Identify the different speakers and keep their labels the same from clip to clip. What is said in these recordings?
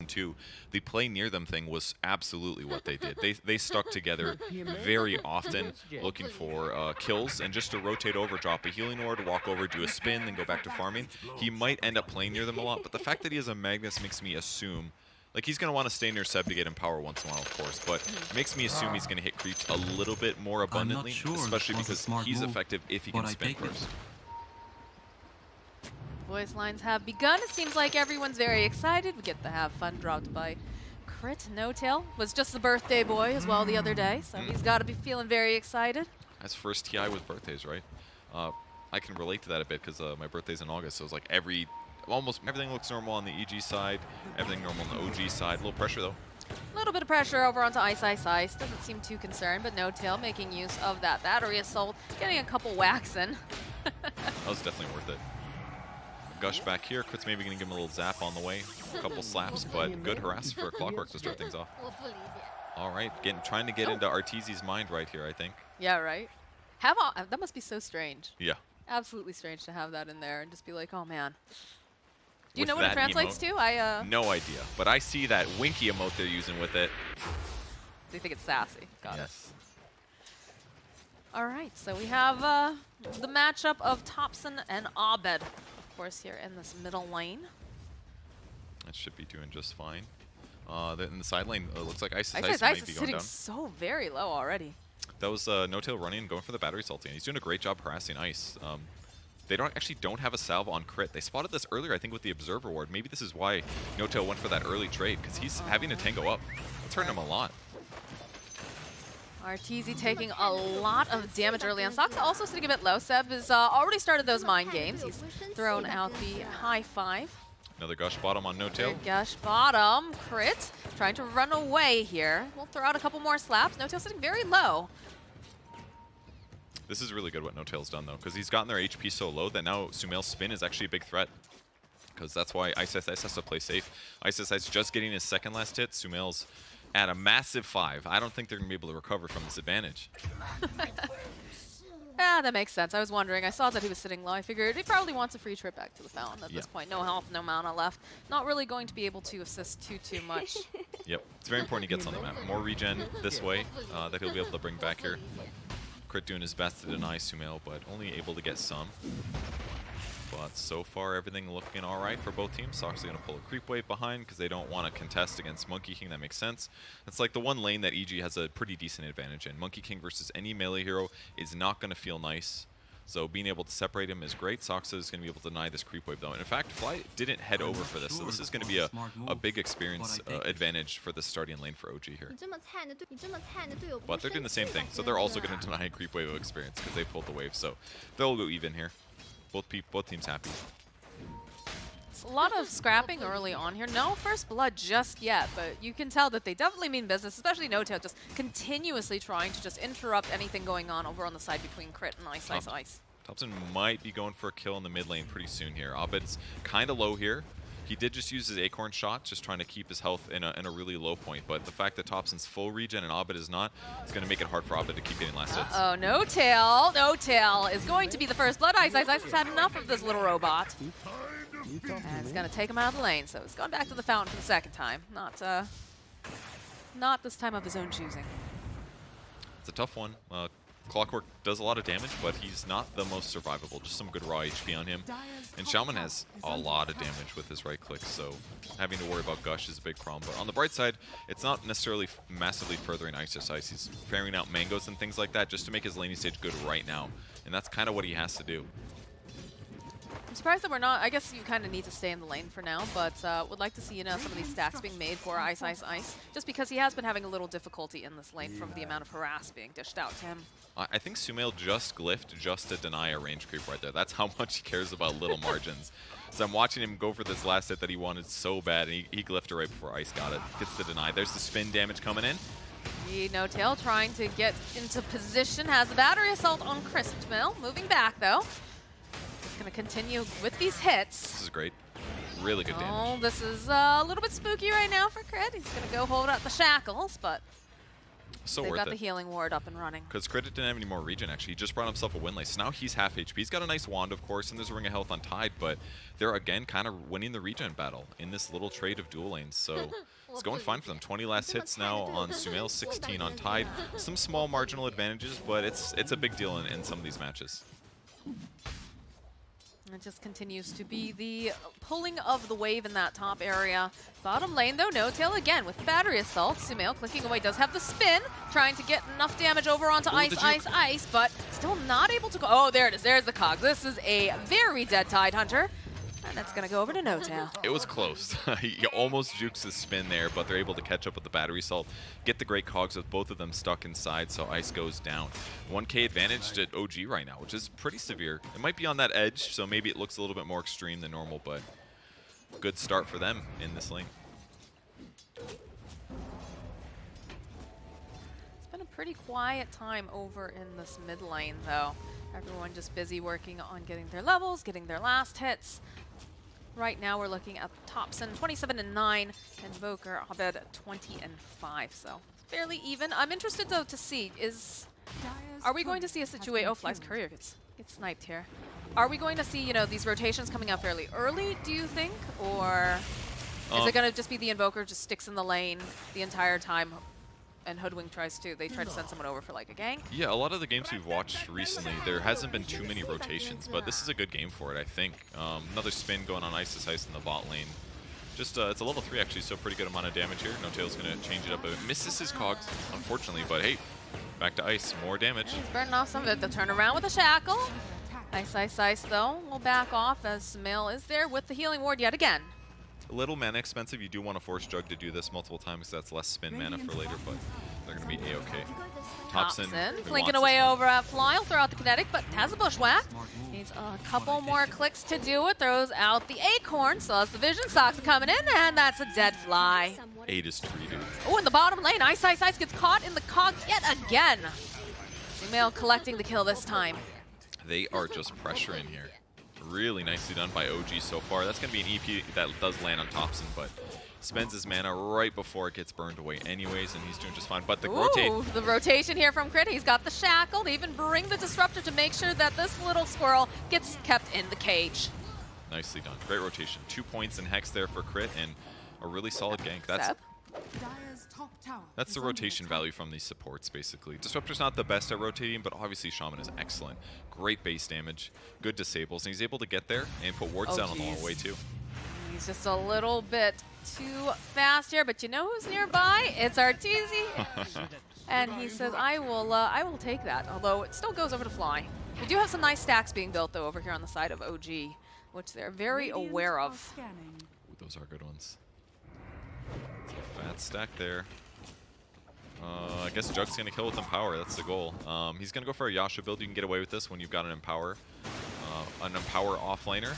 Speaker 1: Two, the play near them thing was absolutely what they did. They stuck together very often, looking for kills, and just to rotate over, drop a healing ward, walk over, do a spin, then go back to farming. He might end up playing near them a lot, but the fact that he has a Magnus makes me assume, like, he's going to want to stay near Seb to get him power once in a while, of course, but makes me assume he's going to hit creeps a little bit more abundantly, especially because he's effective if he can spin first.
Speaker 2: Voice lines have begun. It seems like everyone's very excited. We get to have fun dropped by Crit. No-Tail was just the birthday boy as well the other day, so he's got to be feeling very excited.
Speaker 1: That's first TI with birthdays, right? I can relate to that a bit because my birthday's in August, so it's like almost everything looks normal on the EG side, everything normal on the OG side. A little pressure though.
Speaker 2: A little bit of pressure over onto Ice. Doesn't seem too concerned, but No-Tail making use of that battery assault, getting a couple whacks in.
Speaker 1: That was definitely worth it. Gush back here. Crit's maybe going to give him a little zap on the way. A couple slaps, but good harass for Clockwork to start things off. All right, trying to get into Arteezy's mind right here, I think.
Speaker 2: Yeah, right? That must be so strange.
Speaker 1: Yeah.
Speaker 2: Absolutely strange to have that in there and just be like, oh man. Do you know what it translates to?
Speaker 1: No idea, but I see that winky emote they're using with it.
Speaker 2: Do you think it's sassy? Got it.
Speaker 1: Yes.
Speaker 2: All right, so we have the matchup of Topson and Abed, of course, here in this middle lane.
Speaker 1: That should be doing just fine. In the side lane, it looks like Ice
Speaker 2: is sitting down. So very low already.
Speaker 1: That was No-Tail running and going for the battery salting. He's doing a great job harassing Ice. They don't have a salve on Crit. They spotted this earlier, I think, with the Observer Ward. Maybe this is why No-Tail went for that early trade, because he's having to tango up. It's hurting him a lot.
Speaker 2: Arteezy taking a lot of damage early on. Soxa also sitting a bit low. Seb has already started those mind games. He's thrown out the high five.
Speaker 1: Another Gush bottom on No-Tail.
Speaker 2: Gush bottom. Crit trying to run away here. We'll throw out a couple more slaps. No-Tail sitting very low.
Speaker 1: This is really good what No-Tail's done, though, because he's gotten their HP so low that now Sumail's spin is actually a big threat. Because that's why Ice has to play safe. Ice just getting his second last hit. Sumail's at a massive 5. I don't think they're going to be able to recover from this advantage.
Speaker 2: Yeah, that makes sense. I was wondering. I saw that he was sitting low. I figured he probably wants a free trip back to the fountain at this point. No health, no mana left. Not really going to be able to assist too much.
Speaker 1: Yep. It's very important he gets on the map. More regen this way that he'll be able to bring back here. Crit doing his best to deny Sumail, but only able to get some. But so far, everything looking all right for both teams. Sox are going to pull a creep wave behind because they don't want to contest against Monkey King. That makes sense. That's like the one lane that EG has a pretty decent advantage in. Monkey King versus any melee hero is not going to feel nice. So being able to separate him is great. Soxa is going to be able to deny this creep wave, though. And in fact, Fly didn't head over for this, so this is going to be a big experience advantage for the starting lane for OG here. But they're doing the same thing, so they're also going to deny a creep wave of experience because they pulled the wave. So they'll go even here. Both teams happy.
Speaker 2: It's a lot of scrapping early on here. No first blood just yet, but you can tell that they definitely mean business, especially No-Tail just continuously trying to just interrupt anything going on over on the side between Crit and Ice.
Speaker 1: Topson might be going for a kill in the mid lane pretty soon here. Abed's kind of low here. He did just use his Acorn shot, just trying to keep his health in a really low point. But the fact that Topson's full regen and Abed is not, is going to make it hard for Abed to keep getting last hits.
Speaker 2: Oh, No-Tail. No-Tail is going to be the first blood. Ice has had enough of this little robot. And it's going to take him out of the lane. So he's gone back to the fountain for the second time. Not this time of his own choosing.
Speaker 1: It's a tough one. Clockwork does a lot of damage, but he's not the most survivable. Just some good raw HP on him. And Shaman has a lot of damage with his right click, so having to worry about Gush is a big problem. But on the bright side, it's not necessarily massively furthering Ice. He's ferrying out mangoes and things like that just to make his laning stage good right now. And that's kind of what he has to do.
Speaker 2: I'm surprised that we're not. I guess you kind of need to stay in the lane for now, but would like to see some of these stacks being made for Ice. Just because he has been having a little difficulty in this lane from the amount of harass being dished out to him.
Speaker 1: I think Sumail just glyphed just to deny a range creep right there. That's how much he cares about little margins. So I'm watching him go for this last hit that he wanted so bad, and he glyphed it right before Ice got it. Gets the deny. There's the spin damage coming in.
Speaker 2: No-Tail trying to get into position. Has the battery assault on Crispmill. Moving back, though. Going to continue with these hits.
Speaker 1: This is great. Really good damage.
Speaker 2: Oh, this is a little bit spooky right now for Crit. He's going to go hold out the shackles, but
Speaker 1: So
Speaker 2: They've
Speaker 1: worth
Speaker 2: got
Speaker 1: it.
Speaker 2: the healing ward up and running.
Speaker 1: Because Crit didn't have any more regen, actually. He just brought himself a win lace. So now he's half HP. He's got a nice wand, of course, and there's a Ring of Health on Tide, but they're, again, kind of winning the regen battle in this little trade of dual lanes. So it's going fine for them. 20 last hits now on Sumail, 16 on Tide. Some small marginal advantages, but it's a big deal in some of these matches.
Speaker 2: It just continues to be the pulling of the wave in that top area. Bottom lane, though, No Tail again with battery assault. Sumail clicking away, does have the spin, trying to get enough damage over onto ice, but still not able to go. Oh, there it is. There's the cogs. This is a very dead Tide Hunter. And that's going to go over to No Tail.
Speaker 1: It was close. He almost jukes the spin there, but they're able to catch up with the battery assault, get the great cogs with both of them stuck inside, so ice goes down. 1K advantage to OG right now, which is pretty severe. It might be on that edge, so maybe it looks a little bit more extreme than normal, but good start for them in this lane.
Speaker 2: It's been a pretty quiet time over in this mid lane, though. Everyone just busy working on getting their levels, getting their last hits. Right now we're looking at Thompson 27 and 9 and Voker Abed 20 and 5, so fairly even. I'm interested though to see are we going to see a situation? Oh, Fly's Courier gets sniped here. Are we going to see, you know, these rotations coming out fairly early, do you think, or is it going to just be the Invoker just sticks in the lane the entire time? And Hoodwink try to send someone over for like a gank. Yeah,
Speaker 1: a lot of the games we've watched recently, there hasn't been too many rotations, but this is a good game for it, I think. Another spin going on Ice in the bot lane. Just, it's a level 3 actually, so pretty good amount of damage here. No Tail's gonna change it up a bit. Misses his cogs, unfortunately, but hey, back to Ice, more damage.
Speaker 2: He's burning off some of it. The turnaround with a shackle. Ice though will back off as Sumail is there with the healing ward yet again.
Speaker 1: A little mana expensive. You do want to force Jug to do this multiple times because that's less spin mana for later, but they're going to be A-okay.
Speaker 2: Thompson flanking away over at Fly. He'll throw out the kinetic, but has a bushwhack. Needs a couple more clicks to do it. Throws out the Acorn, so as the Vision Socks coming in, and that's a dead Fly.
Speaker 1: 8 is 3, dude.
Speaker 2: Oh, in the bottom lane, Ice gets caught in the cogs yet again. Sumail collecting the kill this time.
Speaker 1: They are just pressuring here. Really nicely done by OG so far. That's going to be an EP that does land on Thompson, but spends his mana right before it gets burned away anyways, and he's doing just fine. But the
Speaker 2: the rotation here from Crit. He's got the shackle. They even bring the disruptor to make sure that this little squirrel gets kept in the cage.
Speaker 1: Nicely done. Great rotation. 2 points in Hex there for Crit, and a really solid gank. That's the rotation value from these supports, basically. Disruptor's not the best at rotating, but obviously Shaman is excellent. Great base damage, good disables, and he's able to get there and put wards down on the long way, too.
Speaker 2: He's just a little bit too fast here, but you know who's nearby? It's Arteezy. And he says, I will take that, although it still goes over to Fly. We do have some nice stacks being built, though, over here on the side of OG, which they're very aware of.
Speaker 1: Ooh, those are good ones. Fat stack there. I guess Jug's going to kill with Empower. That's the goal. He's going to go for a Yasha build. You can get away with this when you've got an Empower offlaner.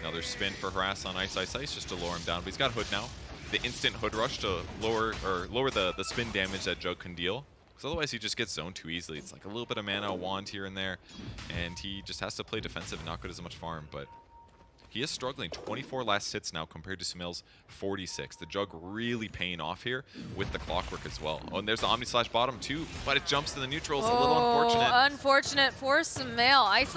Speaker 1: Another spin for Harass on Ice just to lower him down. But he's got Hood now. The instant Hood rush to lower the spin damage that Jug can deal. Because otherwise he just gets zoned too easily. It's like a little bit of mana, a wand here and there. And he just has to play defensive and not get as much farm. But he is struggling. 24 last hits now compared to Sumail's 46. The Jug really paying off here with the Clockwork as well. Oh, and there's the Omni Slash bottom too, but it jumps to the neutrals. A little unfortunate.
Speaker 2: Unfortunate for Sumail. Ice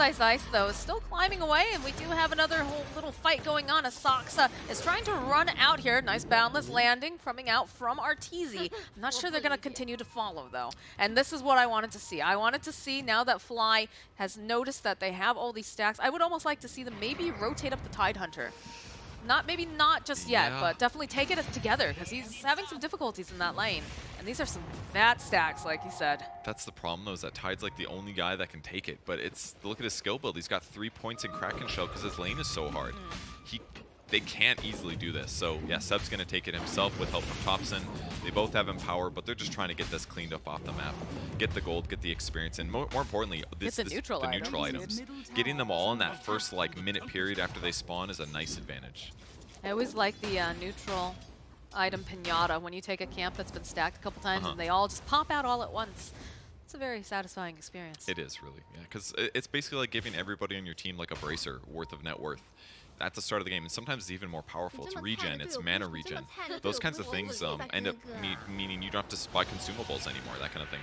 Speaker 2: though is still climbing away, and we do have another whole little fight going on as Saksa is trying to run out here. Nice boundless landing coming out from Arteezy. I'm not sure they're going to continue to follow though. And this is what I wanted to see. I wanted to see, now that Fly has noticed that they have all these stacks, I would almost like to see them maybe rotate up the Tide Hunter. Maybe not just yet, but definitely take it together because he's having some difficulties in that lane. And these are some fat stacks, like you said.
Speaker 1: That's the problem, though, is that Tide's like the only guy that can take it. But look at his skill build. He's got 3 points in Kraken Shell because his lane is so hard. They can't easily do this. So, yeah, Seb's going to take it himself with help from Thompson. They both have Empower, but they're just trying to get this cleaned up off the map. Get the gold, get the experience, and more importantly, the neutral items. Getting them all in that first minute period after they spawn is a nice advantage.
Speaker 2: I always like the neutral item pinata when you take a camp that's been stacked a couple times and they all just pop out all at once. It's a very satisfying experience.
Speaker 1: It is, really, yeah, because it's basically like giving everybody on your team like a bracer worth of net worth. at the start of the game, and sometimes it's even more powerful. It's regen, it's mana regen. Those kinds of things end up meaning you don't have to buy consumables anymore, that kind of thing.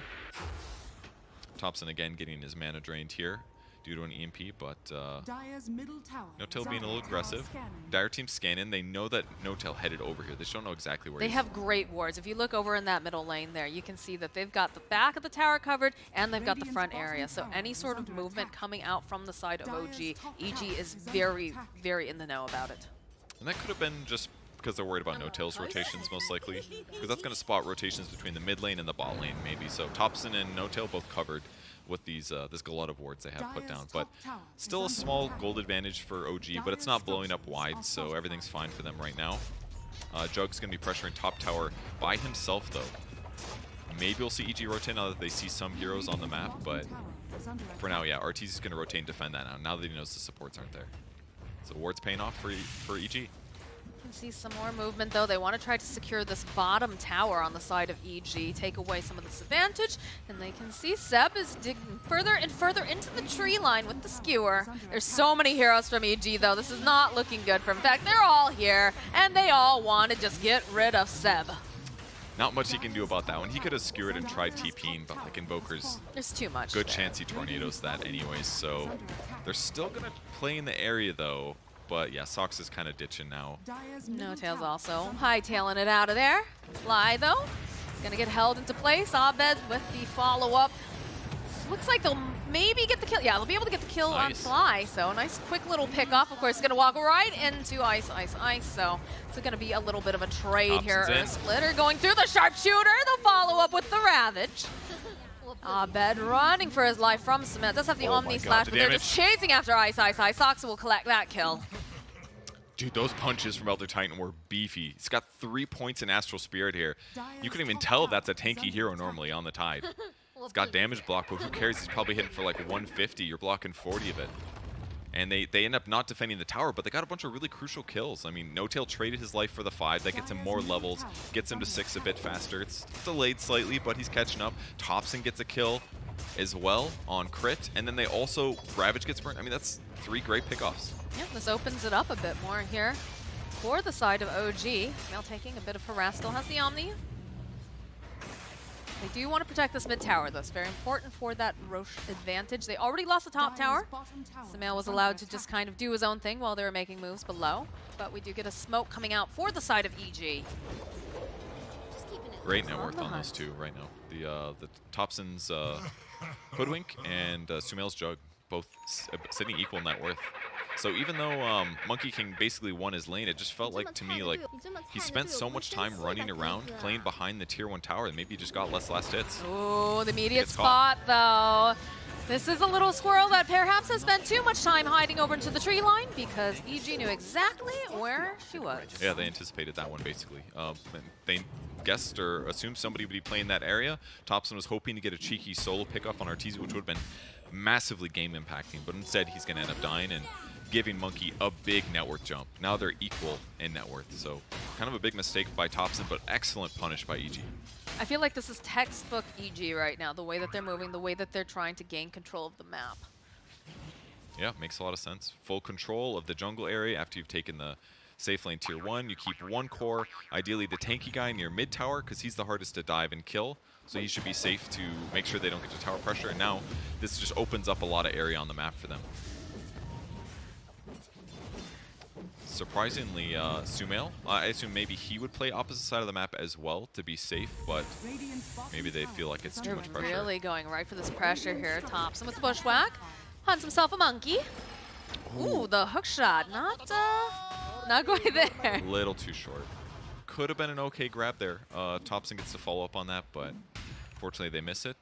Speaker 1: Thompson again getting his mana drained here due to an EMP, but N0tail being a little aggressive. Dire team scan in. They know that N0tail headed over here. They just don't know exactly where
Speaker 2: They
Speaker 1: he is.
Speaker 2: have great wards. If you look over in that middle lane there, you can see that they've got the back of the tower covered and they've got the front area. So any sort of movement coming out from the side of OG, EG is very, very in the know about it.
Speaker 1: And that could have been just because they're worried about N0tail's rotations, most likely. Because that's going to spot rotations between the mid lane and the bot lane, maybe. So Thompson and N0tail both covered with these this glut of wards they have put down. But still a small gold advantage for OG, but it's not blowing up wide, so everything's fine for them right now. Jug's going to be pressuring top tower by himself, though. Maybe we'll see EG rotate now that they see some heroes on the map, but for now, yeah, RTZ is going to rotate and defend that now that he knows the supports aren't there. So ward's paying off for EG.
Speaker 2: Can see some more movement though. They want to try to secure this bottom tower on the side of EG, take away some of this advantage, and they can see Seb is digging further and further into the tree line with the skewer. There's so many heroes from EG though. This is not looking good for them. In fact, they're all here, and they all want to just get rid of Seb.
Speaker 1: Not much he can do about that one. He could have skewered and tried TPing, but like Invoker's
Speaker 2: There's too much.
Speaker 1: Good chance he tornadoes that anyways, so they're still going to play in the area though. But yeah, Sox is kind of ditching now.
Speaker 2: N0tail's also hightailing it out of there. Fly though, it's gonna get held into place. Abed with the follow-up. Looks like they'll maybe get the kill. Yeah, they'll be able to get the kill on Fly. So a nice quick little pick-off. Of course, gonna walk right into Ice. So it's gonna be a little bit of a trade here. Splitter going through the sharpshooter. The follow-up with the Ravage. Abed running for his life from Cement. Does have the Omni Slash, but they're just chasing after Ice. Sox will collect that kill.
Speaker 1: Dude, those punches from Elder Titan were beefy. He's got 3 points in Astral Spirit here. You couldn't even tell that's a tanky hero normally on the Tide. He's got damage block, but who cares? He's probably hitting for like 150. You're blocking 40 of it. And they end up not defending the tower, but they got a bunch of really crucial kills. I mean, N0tail traded his life for the 5. That gets him more levels, gets him to 6 a bit faster. It's delayed slightly, but he's catching up. Thompson gets a kill as well on crit, and then they also, Ravage gets burnt. I mean, that's 3 great pickoffs.
Speaker 2: Yeah, this opens it up a bit more here for the side of OG. Now taking a bit of harass, still has the Omni. They do want to protect this mid tower, though. It's very important for that Roche advantage. They already lost the top tower. Samael was allowed to just kind of do his own thing while they were making moves below. But we do get a smoke coming out for the side of EG.
Speaker 1: Great net worth on those two right now. The Thompson's Hoodwink and Sumail's Jug, both sitting equal net worth. So even though Monkey King basically won his lane, it just felt like to me like he spent so much time running around, playing behind the tier 1 tower, that maybe he just got less last hits.
Speaker 2: Ooh, the immediate spot though. This is a little squirrel that perhaps has spent too much time hiding over into the tree line because EG knew exactly where she was.
Speaker 1: Yeah, they anticipated that one basically. They guessed or assumed somebody would be playing that area. Thompson was hoping to get a cheeky solo pickoff on Arteezy, which would have been massively game impacting, but instead he's going to end up dying and giving Monkey a big net worth jump. Now they're equal in net worth, so kind of a big mistake by Thompson, but excellent punish by EG.
Speaker 2: I feel like this is textbook EG right now, the way that they're moving, the way that they're trying to gain control of the map.
Speaker 1: Yeah, makes a lot of sense. Full control of the jungle area after you've taken the safe lane tier 1. You keep 1 core, ideally the tanky guy near mid tower, because he's the hardest to dive and kill. So he should be safe to make sure they don't get to tower pressure. And now this just opens up a lot of area on the map for them. Surprisingly, Sumail, I assume maybe he would play opposite side of the map as well to be safe, but maybe they feel like it's too much pressure.
Speaker 2: Really going right for this pressure here. Thompson with Bushwhack, hunts himself a monkey. Ooh, the hook shot, not going there.
Speaker 1: A little too short. Could have been an okay grab there. Thompson gets to follow up on that, but fortunately they miss it.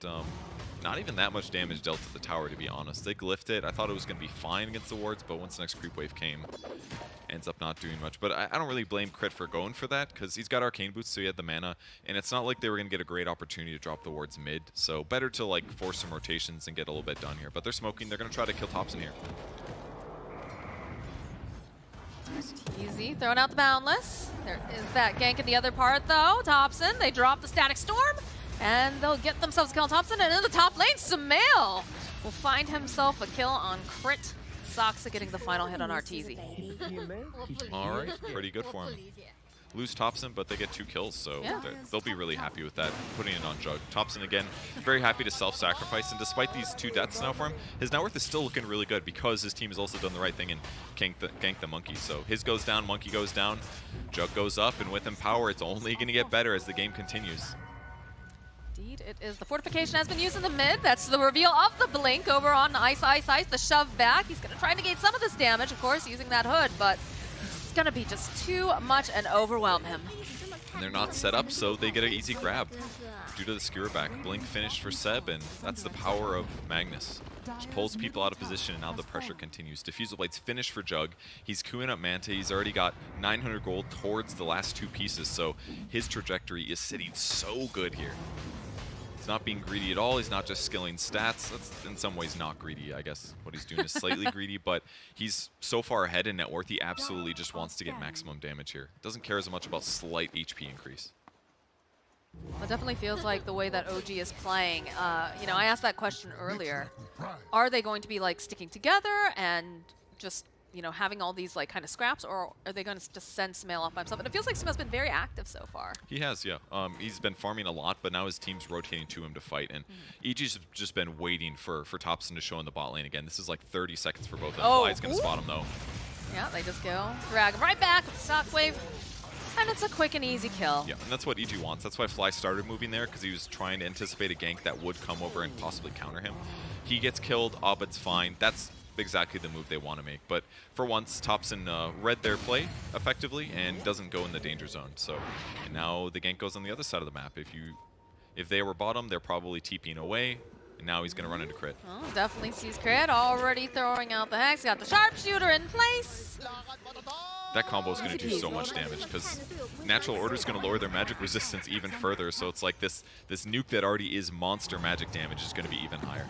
Speaker 1: Not even that much damage dealt to the tower, to be honest. They glyphed it. I thought it was going to be fine against the wards, but once the next creep wave came, ends up not doing much. But I don't really blame Crit for going for that, because he's got Arcane Boots, so he had the mana, and it's not like they were going to get a great opportunity to drop the wards mid. So better to like force some rotations and get a little bit done here. But they're smoking. They're going to try to kill Thompson here.
Speaker 2: Easy, throwing out the Boundless. There is that gank in the other part though. Thompson, they drop the Static Storm, and they'll get themselves a kill on Thompson, and in the top lane, Samael will find himself a kill on Crit. Soxa getting the final hit on Arteezy.
Speaker 1: All right, pretty good for him. Lose Thompson, but they get 2 kills, so
Speaker 2: Yeah.
Speaker 1: they'll be really happy with that, putting it on Jug. Thompson, again, very happy to self-sacrifice, and despite these 2 deaths now for him, his net worth is still looking really good because his team has also done the right thing and ganked the Monkey. So his goes down, Monkey goes down, Jug goes up, and with Empower, it's only going to get better as the game continues.
Speaker 2: Indeed, it is. The fortification has been used in the mid. That's the reveal of the blink over on Ice, Ice, Ice. The shove back. He's going to try to negate some of this damage, of course, using that hood, but it's going to be just too much and overwhelm him.
Speaker 1: And they're not set up, so they get an easy grab due to the skewer back. Blink finished for Seb, and that's the power of Magnus. Just pulls people out of position, and now the pressure continues. Diffusal Blade's finished for Jug. He's queuing up Manta. He's already got 900 gold towards the last 2 pieces, so his trajectory is sitting so good here. He's not being greedy at all. He's not just skilling stats. That's in some ways not greedy, I guess. What he's doing is slightly greedy, but he's so far ahead in net worth, he absolutely just wants to get maximum damage here. Doesn't care as much about slight HP increase.
Speaker 2: It definitely feels like the way that OG is playing. You know, I asked that question earlier. Are they going to be like sticking together and just, you know, having all these like kind of scraps, or are they going to just send Sumail off by himself? And it feels like Sumail's been very active so far.
Speaker 1: He has, yeah. He's been farming a lot, but now his team's rotating to him to fight. And EG's just been waiting for Thompson to show in the bot lane again. This is like 30 seconds for both of them. Fly's going to spot him, though.
Speaker 2: Yeah, they just go. Drag him right back with the shockwave. And it's a quick and easy kill.
Speaker 1: Yeah, and that's what EG wants. That's why Fly started moving there, because he was trying to anticipate a gank that would come over and possibly counter him. He gets killed, Abed's fine. That's exactly the move they want to make. But for once, Thompson read their play effectively and doesn't go in the danger zone. So and now the gank goes on the other side of the map. If they were bottom, they're probably TPing away. And now he's going to run into crit.
Speaker 2: Oh, definitely sees crit. Already throwing out the hex. Got the sharpshooter in place.
Speaker 1: That combo is going to do so much damage because Natural Order is going to lower their magic resistance even further. So it's like this nuke that already is monster magic damage is going to be even higher.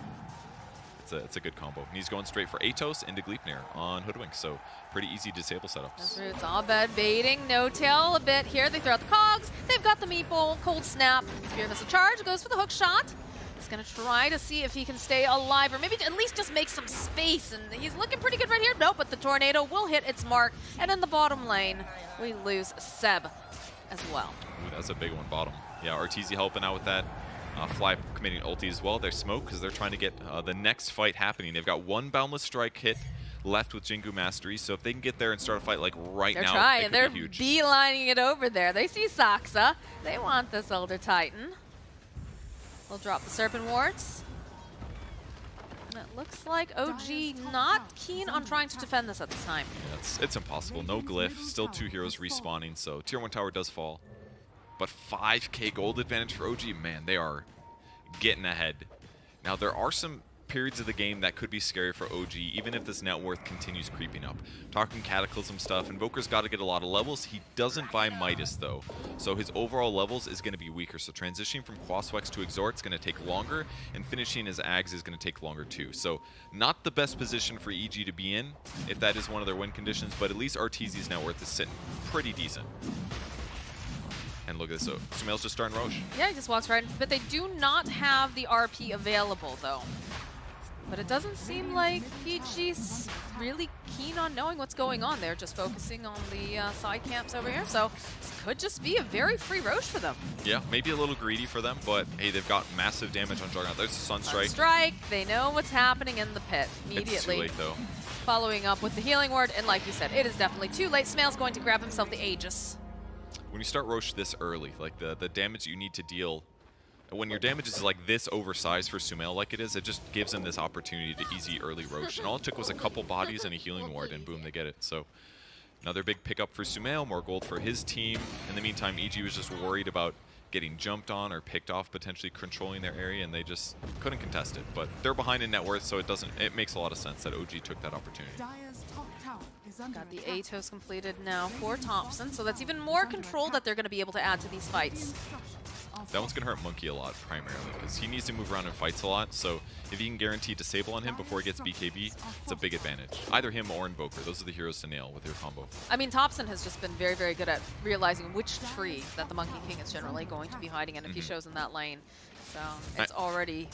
Speaker 1: It's a good combo. And he's going straight for Atos into Gleipnir on Hoodwink. So pretty easy disable setups.
Speaker 2: It's Abed baiting No Tail a bit here. They throw out the cogs. They've got the meatball. Cold snap. Spear missile charge. Goes for the hook shot. He's going to try to see if he can stay alive or maybe at least just make some space. And he's looking pretty good right here. Nope, but the tornado will hit its mark. And in the bottom lane, we lose Seb as well.
Speaker 1: Ooh, that's a big one, bottom. Yeah, Arteezy helping out with that. Fly committing ulti as well. They're smoke because they're trying to get the next fight happening. They've got 1 Boundless Strike hit left with Jingu Mastery, so if they can get there and start a fight like right now,
Speaker 2: trying.
Speaker 1: it could
Speaker 2: They're
Speaker 1: be huge.
Speaker 2: beelining it over there. They see Soxa. They want this Elder Titan. We'll drop the Serpent Wards. And it looks like OG not keen on trying to defend this at this time.
Speaker 1: Yeah, it's impossible. No glyph. Still 2 heroes respawning, so Tier 1 tower does fall. But 5k gold advantage for OG, man, they are getting ahead. Now, there are some periods of the game that could be scary for OG, even if this net worth continues creeping up. Talking Cataclysm stuff, Invoker's got to get a lot of levels. He doesn't buy Midas, though, so his overall levels is going to be weaker. So transitioning from Quaswex to Exort is going to take longer, and finishing his Ags is going to take longer, too. So not the best position for EG to be in, if that is one of their win conditions, but at least Arteezy's net worth is sitting pretty decent. And look at this, so Sumail's just starting Roche.
Speaker 2: Yeah, he just walks right in, but they do not have the RP available, though. But it doesn't seem like PG's really keen on knowing what's going on. They're just focusing on the side camps over here, so this could just be a very free Roche for them.
Speaker 1: Yeah, maybe a little greedy for them, but hey, they've got massive damage on Juggernaut. There's a Sunstrike.
Speaker 2: Sunstrike, they know what's happening in the pit immediately.
Speaker 1: It's too late, though.
Speaker 2: Following up with the healing word, and like you said, it is definitely too late. Sumail's going to grab himself the Aegis.
Speaker 1: When you start Roche this early, like the damage you need to deal, when your damage is like this oversized for Sumail like it is, it just gives him this opportunity to easy early Roche. And all it took was a couple bodies and a healing ward, and boom, they get it. So another big pickup for Sumail, more gold for his team. In the meantime, EG was just worried about getting jumped on or picked off, potentially controlling their area, and they just couldn't contest it. But they're behind in net worth, so it makes a lot of sense that OG took that opportunity.
Speaker 2: Got the Atos completed now for Thompson, so that's even more control that they're going to be able to add to these fights.
Speaker 1: That one's going to hurt Monkey a lot, primarily, because he needs to move around and fights a lot, so if you can guarantee disable on him before he gets BKB, it's a big advantage. Either him or Invoker, those are the heroes to nail with your combo.
Speaker 2: I mean, Thompson has just been very, very good at realizing which tree that the Monkey King is generally going to be hiding in if he shows in that lane. So it's already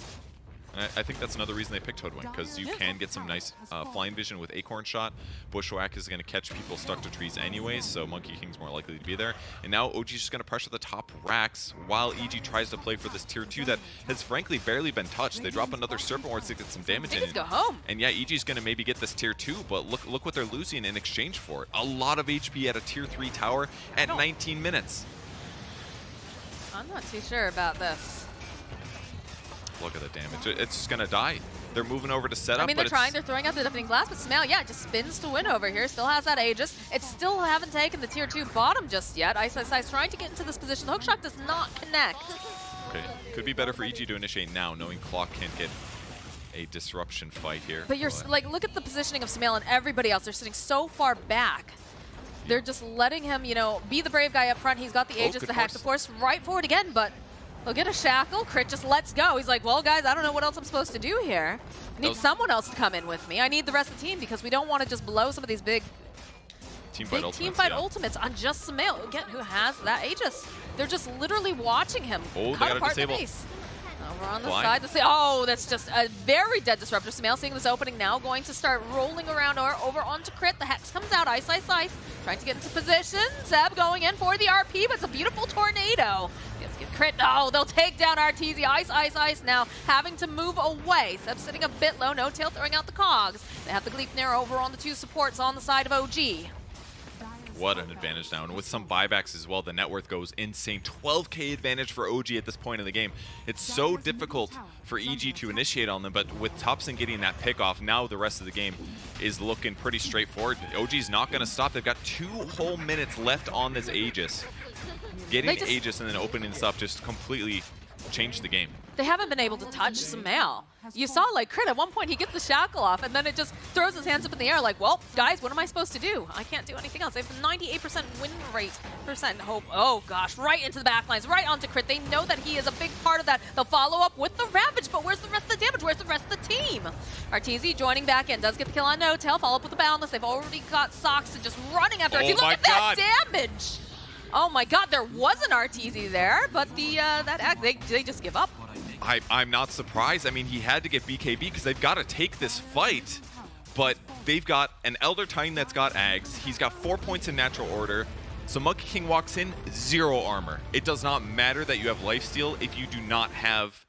Speaker 1: I think that's another reason they picked Hoodwink, because you can get some nice flying vision with Acorn Shot. Bushwhack is going to catch people stuck to trees anyways, so Monkey King's more likely to be there. And now OG's just going to pressure the top racks while EG tries to play for this tier 2 that has frankly barely been touched. They drop another Serpent Wards to get some damage in.
Speaker 2: Go home.
Speaker 1: And yeah, EG's going to maybe get this tier 2, but look what they're losing in exchange for it. A lot of HP at a tier 3 tower at 19 minutes.
Speaker 2: I'm not too sure about this.
Speaker 1: Look at the damage. It's just going to die. They're moving over to setup.
Speaker 2: I mean, they're throwing out the deafening blast, but Smail, yeah, just spins to win over here. Still has that Aegis. It still haven't taken the tier 2 bottom just yet. Ice trying to get into this position. The hookshot does not connect.
Speaker 1: Okay, could be better for EG to initiate now, knowing Clock can't get a disruption fight here.
Speaker 2: But you're like, look at the positioning of Smail and everybody else. They're sitting so far back. They're just letting him, you know, be the brave guy up front. He's got the Aegis, the Hex, of course, right forward again, but he'll get a shackle. Crit just lets go. He's like, well, guys, I don't know what else I'm supposed to do here. I need someone else to come in with me. I need the rest of the team because we don't want to just blow some of these big team fight ultimates on just Smail. Again, who has that Aegis. They're just literally watching him cut apart the base. Over on the side, that's just a very dead disruptor. Smail seeing this opening now, going to start rolling around or over onto Crit. The Hex comes out, Ice, trying to get into position. Zeb going in for the RP, but it's a beautiful tornado. Let's get Crit. Oh, they'll take down RTZ. Ice now having to move away. Zeb sitting a bit low, No Tail throwing out the cogs. They have the Gleipnir over on the 2 supports on the side of OG.
Speaker 1: What an advantage now, and with some buybacks as well, the net worth goes insane. 12k advantage for OG at this point in the game. It's so difficult for EG to initiate on them, but with Thompson getting that pick off, now the rest of the game is looking pretty straightforward. OG's not going to stop. They've got 2 whole minutes left on this Aegis. Getting Aegis and then opening this up just completely changed the game.
Speaker 2: They haven't been able to touch Smail. You saw, like, Crit, at one point he gets the shackle off, and then it just throws his hands up in the air like, well, guys, what am I supposed to do? I can't do anything else. They have 98% win rate, hope. Oh, gosh, right into the backlines, right onto Crit. They know that he is a big part of that. They'll follow up with the Ravage, but where's the rest of the damage? Where's the rest of the team? RTZ joining back in, does get the kill on No Tail, follow up with the Boundless. They've already got Soxon just running after RTZ. Look at that damage! Oh my god, there was an RTZ there, but they just give up.
Speaker 1: I'm not surprised. I mean, he had to get BKB because they've got to take this fight, but they've got an Elder Titan that's got Ags. He's got 4 points in natural order. So Monkey King walks in, 0 armor. It does not matter that you have lifesteal if you do not have